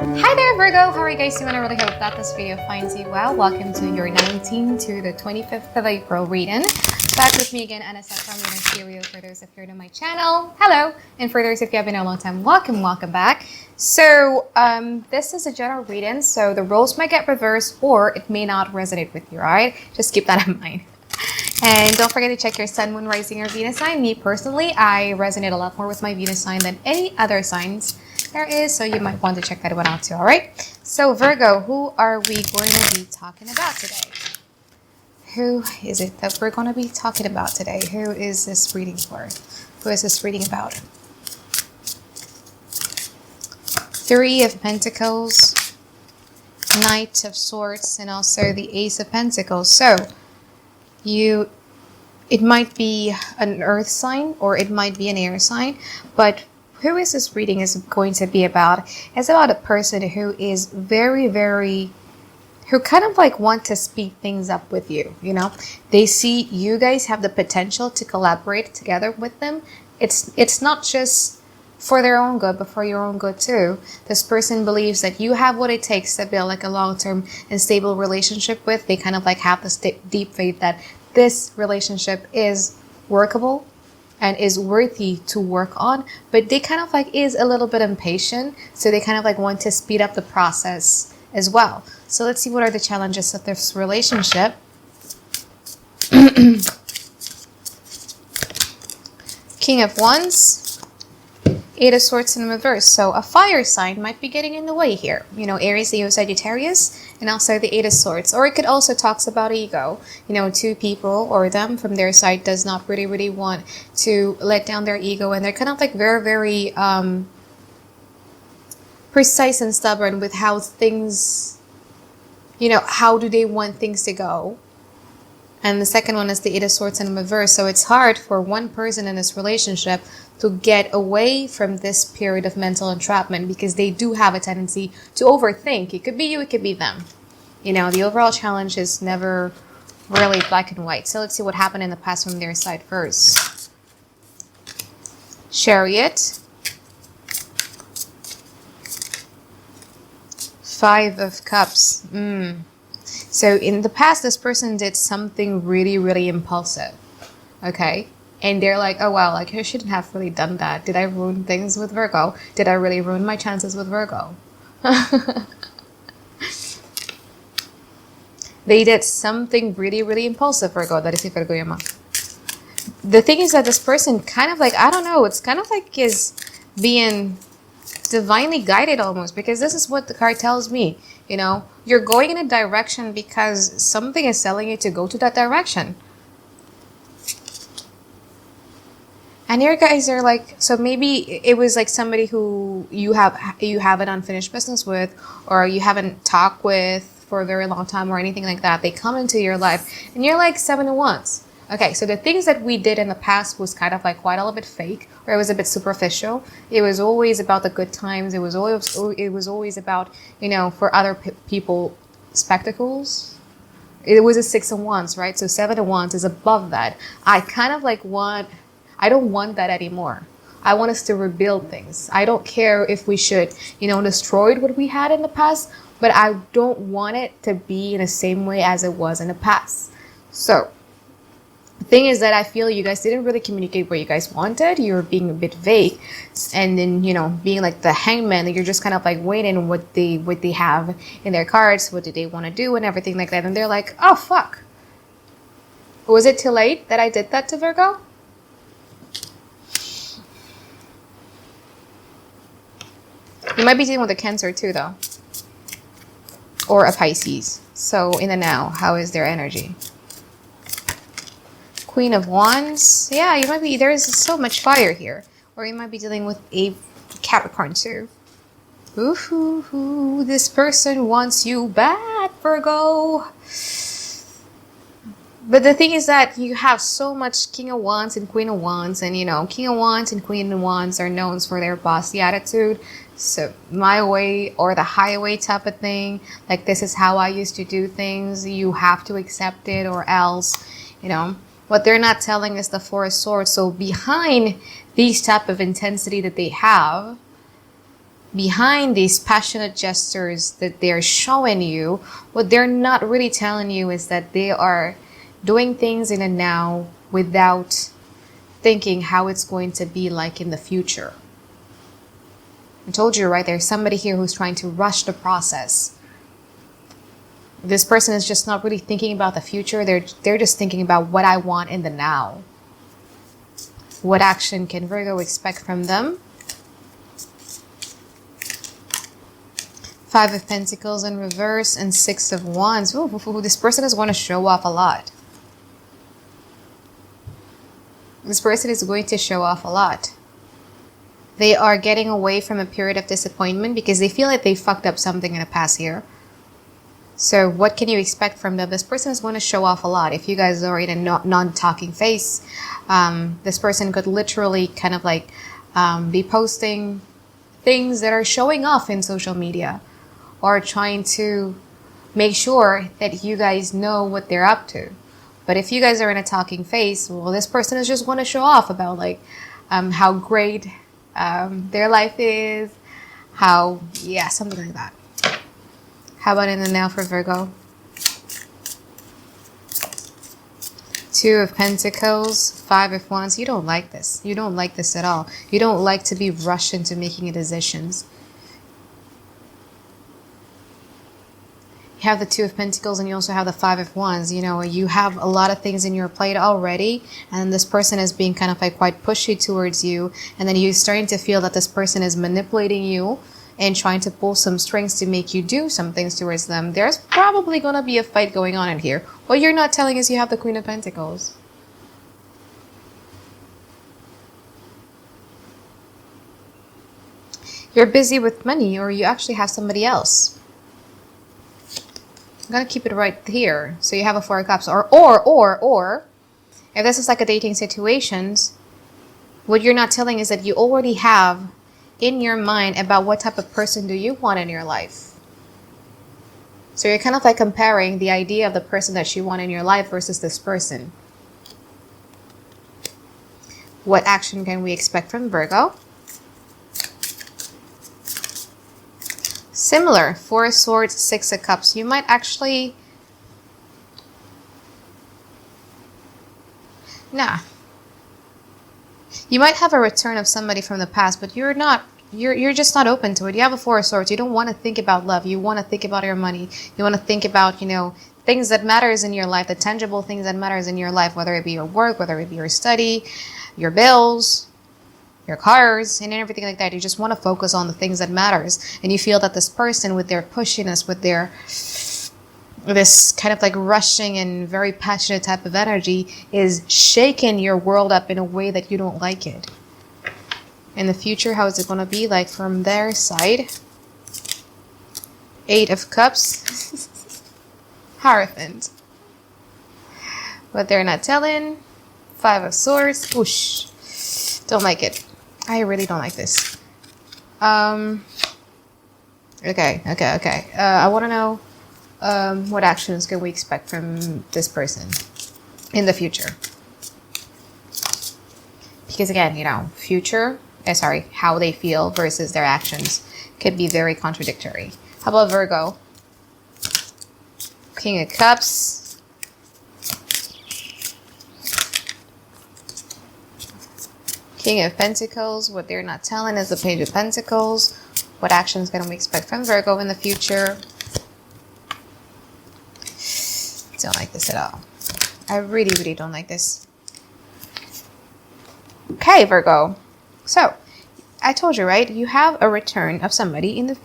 Hi there, Virgo! How are you guys doing? I really hope that this video finds you well. Welcome to your 19th to the 25th of April reading. Back with me again, Anisa from Reading Stereo. For those of you new to my channel, hello! And for those of you have been a long time, welcome back. So, this is a general reading, so the roles might get reversed or it may not resonate with you, alright? Just keep that in mind. And don't forget to check your sun, moon, rising, or Venus sign. Me personally, I resonate a lot more with my Venus sign than any other signs there is, so you might want to check that one out too, all right? So Virgo, who are we going to be talking about today? Who is it that we're going to be talking about today? Who is this reading for? Who is this reading about? Three of Pentacles, Knight of Swords, and also the Ace of Pentacles. So it might be an earth sign or it might be an air sign, but who is this reading is going to be about? It's about a person who is who kind of like want to speed things up with you, you know? They see you guys have the potential to collaborate together with them. It's not just for their own good, but for your own good too. This person believes that you have what it takes to build like a long-term and stable relationship with. They kind of like have this deep faith that this relationship is workable and is worthy to work on, but they kind of like is a little bit impatient, so they kind of like want to speed up the process as well. So let's see what are the challenges of this relationship. King of Wands, Eight of Swords in reverse. So a fire sign might be getting in the way here. You know, Aries, Leo, Sagittarius, and also the Eight of Swords. Or it could also talk about ego. You know, two people or them from their side does not really want to let down their ego. And they're kind of like very precise and stubborn with how things, you know, how do they want things to go. And the second one is the Eight of Swords in reverse. So it's hard for one person in this relationship to get away from this period of mental entrapment because they do have a tendency to overthink. It could be you, it could be them. You know, the overall challenge is never really black and white. So let's see what happened in the past from their side first. Chariot. Five of Cups. So in the past, this person did something really impulsive, okay? And they're like, oh, wow, like, I shouldn't have really done that. Did I ruin things with Virgo? Did I really ruin my chances with Virgo? They did something really impulsive, Virgo. That is Virgo Yama. The thing is that this person kind of like, I don't know, it's kind of like is being divinely guided almost, because this is what the card tells me. You know, you're going in a direction because something is telling you to go to that direction. And your guys are like, so maybe it was like somebody who you have an unfinished business with, or you haven't talked with for a very long time or anything like that. They come into your life and you're like 7 of Wands. Okay, so the things that we did in the past was kind of like quite a little bit fake, or it was a bit superficial. It was always about the good times. It was always about, you know, for other people, spectacles. It was a 6 of Wands, right? So 7 of Wands is above that. I kind of like I don't want that anymore. I want us to rebuild things. I don't care if we should, you know, destroy what we had in the past, but I don't want it to be in the same way as it was in the past. So the thing is that I feel you guys didn't really communicate what you guys wanted. You were being a bit vague, and then, you know, being like the hangman, you're just kind of like waiting what they have in their cards, what do they want to do and everything like that. And they're like, oh fuck, was it too late that I did that to Virgo? You might be dealing with a Cancer too, though, or a Pisces. So in the now, how is their energy? Queen of Wands. Yeah, you might be, there is so much fire here. Or you might be dealing with a Capricorn too. Ooh, this person wants you bad, Virgo. But the thing is that you have so much King of Wands and Queen of Wands. And, you know, King of Wands and Queen of Wands are known for their bossy attitude. So my way or the highway type of thing. Like, this is how I used to do things. You have to accept it or else, you know. What they're not telling is the Four of Swords. So behind these type of intensity that they have, behind these passionate gestures that they're showing you, what they're not really telling you is that they are doing things in a now without thinking how it's going to be like in the future. I told you, right? There's somebody here who's trying to rush the process. This person is just not really thinking about the future. They're just thinking about what I want in the now. What action can Virgo expect from them? Five of Pentacles in reverse and Six of Wands. Ooh, this person is going to show off a lot. This person is going to show off a lot. They are getting away from a period of disappointment because they feel like they fucked up something in the past year. So what can you expect from them? This person is going to show off a lot. If you guys are in a non-talking phase, this person could literally kind of like be posting things that are showing off in social media, or trying to make sure that you guys know what they're up to. But if you guys are in a talking phase, well, this person is just going to show off about like how great their life is, something like that. How about in the now for Virgo? Two of Pentacles, Five of Wands. You don't like this. You don't like this at all. You don't like to be rushed into making decisions. You have the Two of Pentacles and you also have the Five of Wands. You know, you have a lot of things in your plate already, and this person is being kind of like quite pushy towards you, and then you're starting to feel that this person is manipulating you and trying to pull some strings to make you do some things towards them. There's probably going to be a fight going on in here. What you're not telling is you have the Queen of Pentacles. You're busy with money, or you actually have somebody else. I'm going to keep it right here. So you have a Four of Cups. Or, if this is like a dating situation, what you're not telling is that you already have in your mind about what type of person do you want in your life. So you're kind of like comparing the idea of the person that you want in your life versus this person. What action can we expect from Virgo? Similar, Four of Swords, Six of Cups. You might actually... You might have a return of somebody from the past, but you're just not open to it. You have a Four of Swords. You don't want to think about love. You want to think about your money. You want to think about, you know, things that matters in your life, the tangible things that matters in your life, whether it be your work, whether it be your study, your bills, your cars, and everything like that. You just want to focus on the things that matters. And you feel that this person, with their pushiness, with their this kind of like rushing and very passionate type of energy, is shaking your world up in a way that you don't like it. In the future, how is it going to be like from their side? Eight of Cups. Hierophant. But they're not telling. Five of Swords. Oosh. Don't like it. I really don't like this. Okay. I want to know what actions can we expect from this person in the future? Because again, you know, how they feel versus their actions could be very contradictory. How about Virgo? King of Cups. King of Pentacles. What they're not telling is the Page of Pentacles. What actions can we expect from Virgo in the future? Don't like this at all. I really don't like this. Okay, Virgo. So, I told you, right? You have a return of somebody in the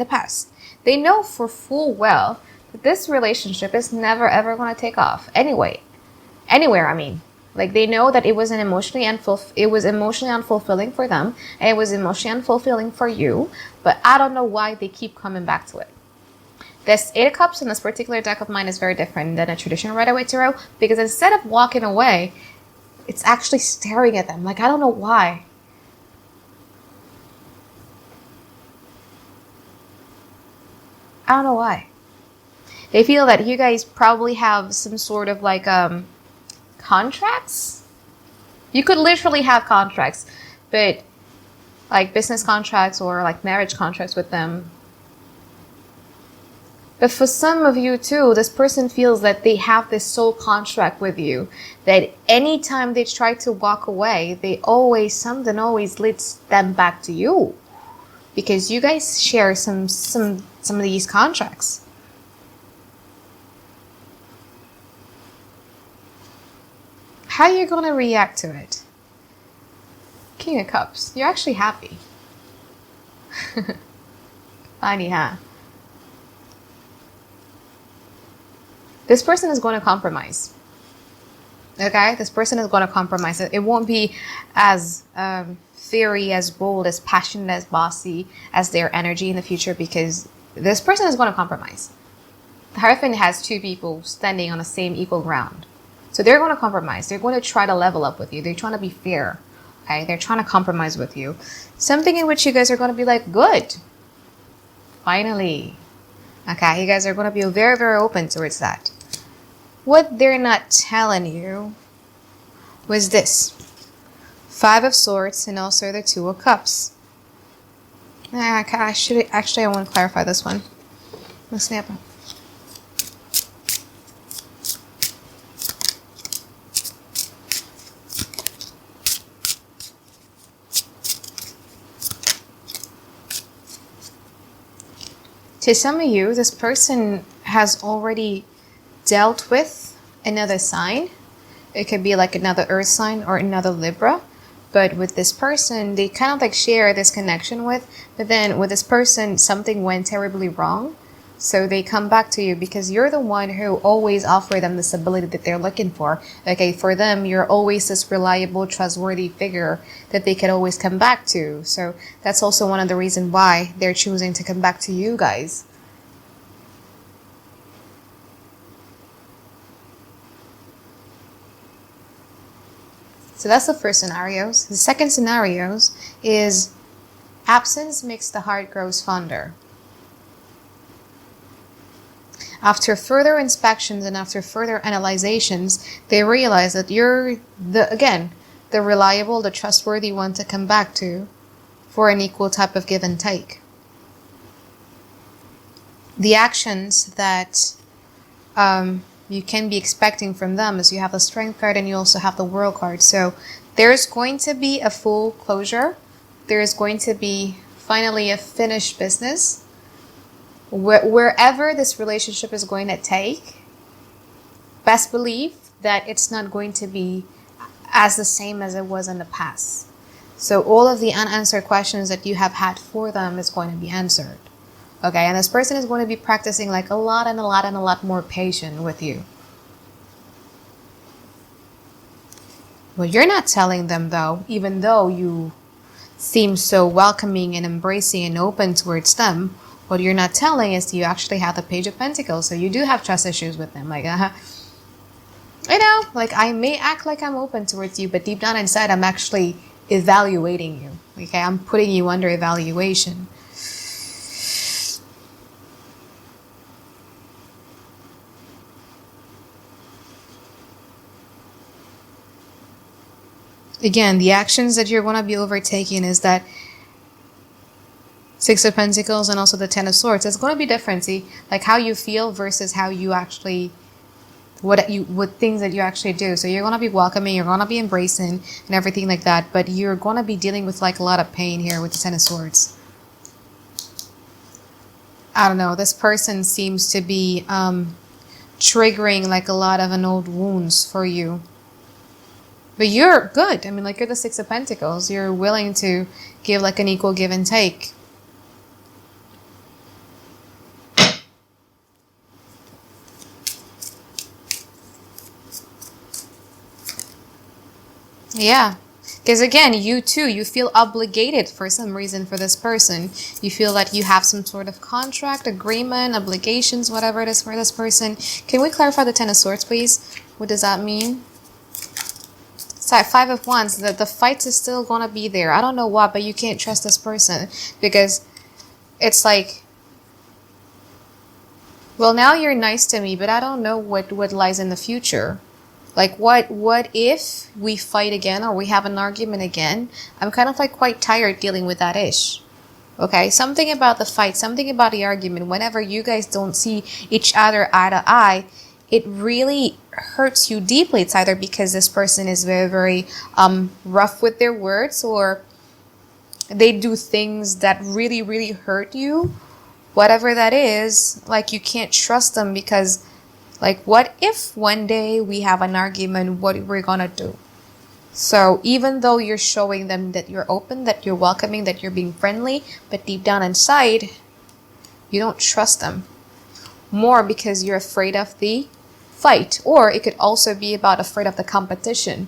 past. They know for full well that this relationship is never ever going to take off. Anywhere, I mean. Like, they know that it was emotionally unfulfilling for them, and it was emotionally unfulfilling for you, but I don't know why they keep coming back to it. This Eight of Cups in this particular deck of mine is very different than a traditional Rider-Waite Tarot, because instead of walking away, it's actually staring at them. Like, I don't know why. I don't know why. They feel that you guys probably have some sort of like contracts. You could literally have contracts, but like business contracts or like marriage contracts with them. But for some of you too, this person feels that they have this soul contract with you, that anytime they try to walk away, something always leads them back to you, because you guys share some of these contracts. How are you going to react to it? King of Cups. You're actually happy. Funny, huh? This person is going to compromise. Okay? This person is going to compromise. It won't be as fiery, as bold, as passionate, as bossy as their energy in the future, because this person is going to compromise. The Hierophant has two people standing on the same equal ground. So they're going to compromise. They're going to try to level up with you. They're trying to be fair. Okay? They're trying to compromise with you. Something in which you guys are going to be like, good. Finally. Okay? You guys are going to be very, very open towards that. What they're not telling you was this. 5 of Swords and also the 2 of Cups. I want to clarify this one. Let's snap it. To some of you, this person has already dealt with another sign. It could be like another earth sign or another Libra. But with this person, they kind of like share this connection with. But then with this person, something went terribly wrong. So they come back to you because you're the one who always offer them the stability that they're looking for. Okay, for them, you're always this reliable, trustworthy figure that they can always come back to. So that's also one of the reasons why they're choosing to come back to you guys. So that's the first scenarios. The second scenarios is absence makes the heart grows fonder. After further inspections and after further analyzations, they realize that you're the reliable, the trustworthy one to come back to for an equal type of give and take. The actions that you can be expecting from them is you have the Strength card and you also have the World card. So there's going to be a full closure. There is going to be finally a finished business. Wherever this relationship is going to take, best believe that it's not going to be as the same as it was in the past. So all of the unanswered questions that you have had for them is going to be answered. Okay, and this person is going to be practicing like a lot more patience with you. Well, you're not telling them though, even though you seem so welcoming and embracing and open towards them, what you're not telling is you actually have the Page of Pentacles. So you do have trust issues with them. Like, like I may act like I'm open towards you, but deep down inside, I'm actually evaluating you. Okay, I'm putting you under evaluation. Again, the actions that you're going to be overtaking is that 6 of Pentacles and also the 10 of Swords. It's going to be different. See, like how you feel versus how you actually, what things that you actually do. So you're going to be welcoming, you're going to be embracing and everything like that. But you're going to be dealing with like a lot of pain here with the 10 of Swords. I don't know. This person seems to be triggering like a lot of an old wounds for you. But you're good. I mean, like you're the 6 of Pentacles. You're willing to give like an equal give and take. Yeah. Because again, you too, you feel obligated for some reason for this person. You feel that you have some sort of contract, agreement, obligations, whatever it is for this person. Can we clarify the 10 of Swords, please? What does that mean? Sorry, 5 of Wands, the fight is still going to be there. I don't know why, but you can't trust this person. Because it's like, well, now you're nice to me, but I don't know what lies in the future. Like, what if we fight again or we have an argument again? I'm kind of like quite tired dealing with that ish. Okay, something about the fight, something about the argument, whenever you guys don't see each other eye to eye, it really hurts you deeply. It's either because this person is very, very rough with their words, or they do things that really, really hurt you. Whatever that is, like, you can't trust them because, like, what if one day we have an argument? What we're gonna do? So even though you're showing them that you're open, that you're welcoming, that you're being friendly, but deep down inside, you don't trust them. More because you're afraid of the fight. Or it could also be about afraid of the competition.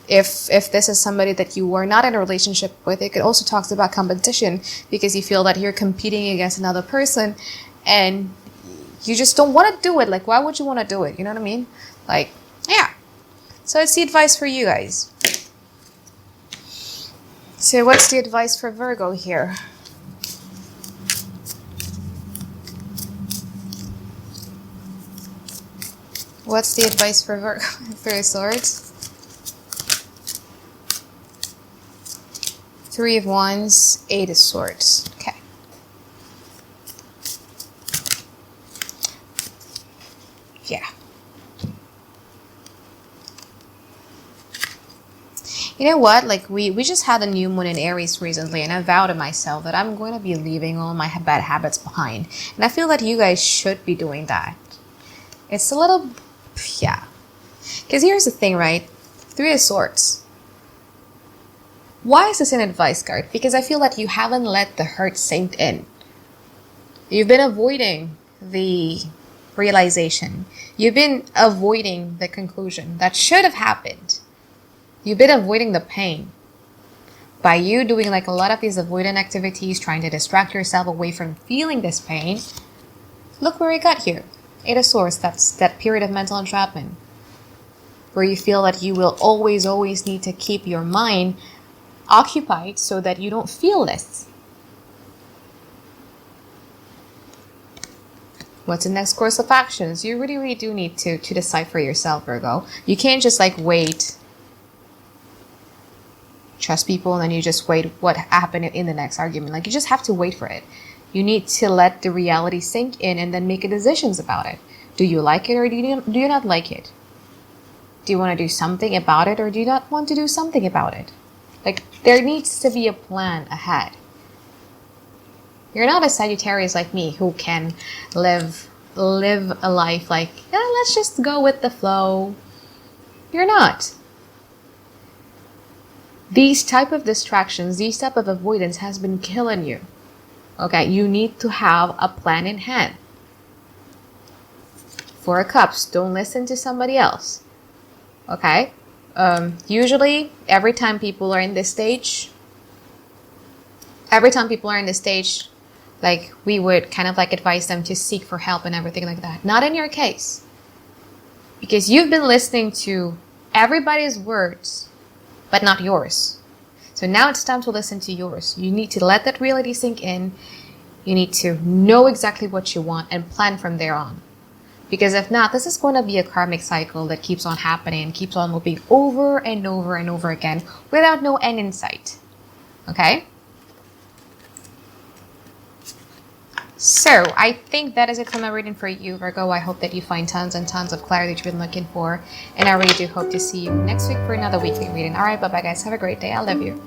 If this is somebody that you are not in a relationship with, it could also talk about competition because you feel that you're competing against another person and you just don't want to do it. Like, why would you want to do it? You know what I mean? Like, yeah. So it's the advice for you guys. So what's the advice for Virgo here? What's the advice for Virgo? Three of Swords. Three of Wands, Eight of Swords. Okay. Yeah. You know what? Like, we just had a new moon in Aries recently, and I vowed to myself that I'm going to be leaving all my bad habits behind. And I feel that you guys should be doing that. It's a little, yeah. Because here's the thing, right? Three of Swords. Why is this an advice card? Because I feel that you haven't let the hurt sink in. You've been avoiding the realization. You've been avoiding the conclusion that should have happened. You've been avoiding the pain. By you doing like a lot of these avoidant activities, trying to distract yourself away from feeling this pain, look where it got here. Eight of Swords, that's that period of mental entrapment. Where you feel that you will always need to keep your mind occupied so that you don't feel this. What's the next course of actions? You really do need to decide for yourself, Virgo. You can't just like wait, trust people, and then you just wait what happened in the next argument. Like, you just have to wait for it. You need to let the reality sink in and then make decisions about it. Do you like it or do you not like it? Do you want to do something about it or do you not want to do something about it? Like, there needs to be a plan ahead. You're not a Sagittarius like me who can live a life like, yeah, let's just go with the flow. You're not. These type of distractions, these type of avoidance has been killing you. Okay, you need to have a plan in hand. Four of Cups, don't listen to somebody else. Okay? Usually, every time people are in this stage, like, we would kind of like advise them to seek for help and everything like that. Not in your case. Because you've been listening to everybody's words, but not yours. So now it's time to listen to yours. You need to let that reality sink in. You need to know exactly what you want and plan from there on. Because if not, this is going to be a karmic cycle that keeps on happening and keeps on looping over and over and over again without no end in sight. Okay? So, I think that is it for my reading for you, Virgo. I hope that you find tons and tons of clarity that you've been looking for. And I really do hope to see you next week for another weekly reading. Alright, bye-bye guys. Have a great day. I love you.